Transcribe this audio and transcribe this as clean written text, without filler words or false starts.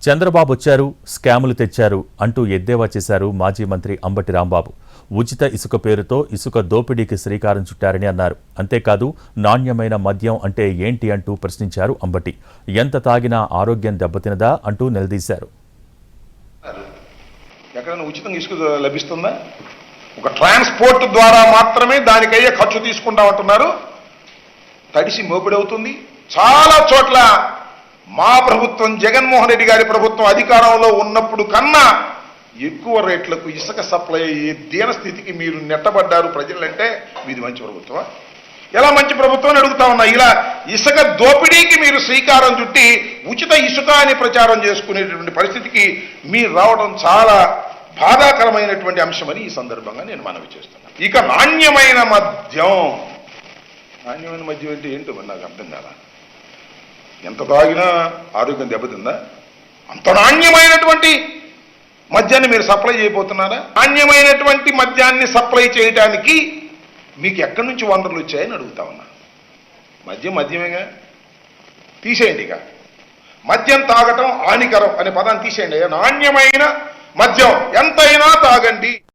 చంద్రబాబు వచ్చారు, స్కాములు తెచ్చారు అంటూ ఎద్దేవా చేశారు మాజీ మంత్రి అంబటి రాంబాబు. ఉచిత ఇసుక పేరుతో ఇసుక దోపిడీకి శ్రీకారం చుట్టారని అన్నారు. అంతేకాదు నాణ్యమైన మద్యం అంటే ఏంటి అంటూ ప్రశ్నించారు అంబటి. ఎంత తాగినా ఆరోగ్యం దెబ్బతినదా అంటూ నిలదీశారు. ఎక్కడైనా ఉచితంగా ఇసుక లభిస్తుందా? ఒక ట్రాన్స్పోర్ట్ ద్వారా మాత్రమే దానికయ్యే ఖర్చు తీసుకుంటా ఉంటున్నారు. తడిసి మోపిడవుతుంది. చాలా చోట్ల మా ప్రభుత్వం, జగన్మోహన్ రెడ్డి గారి ప్రభుత్వం అధికారంలో ఉన్నప్పుడు కన్నా ఎక్కువ రేట్లకు ఇసుక సప్లై అయ్యే దీన స్థితికి మీరు నెట్టబడ్డారు ప్రజలంటే మీది మంచి ప్రభుత్వం? ఎలా మంచి ప్రభుత్వం అని అడుగుతా ఉన్నా. ఇలా ఇసుక దోపిడీకి మీరు శ్రీకారం చుట్టి ఉచిత ఇసుక అని ప్రచారం చేసుకునేటువంటి పరిస్థితికి మీరు రావడం చాలా బాధాకరమైనటువంటి అంశమని ఈ సందర్భంగా నేను మనవి చేస్తున్నాను. ఇక నాణ్యమైన మద్యం అంటే ఏంటో మరి నాకు అర్థం కాదా? ఎంత తాగినా ఆరోగ్యం దెబ్బతిందా? అంత నాణ్యమైనటువంటి మద్యాన్ని మీరు సప్లై చేయబోతున్నారా? నాణ్యమైనటువంటి మద్యాన్ని సప్లై చేయడానికి మీకు ఎక్కడి నుంచి వనరులు వచ్చాయని అడుగుతా ఉన్నా. మద్యమేగా తీసేయండి. ఇక మద్యం తాగటం హానికరం అనే పదాన్ని తీసేయండి. నాణ్యమైన మద్యం ఎంతైనా తాగండి.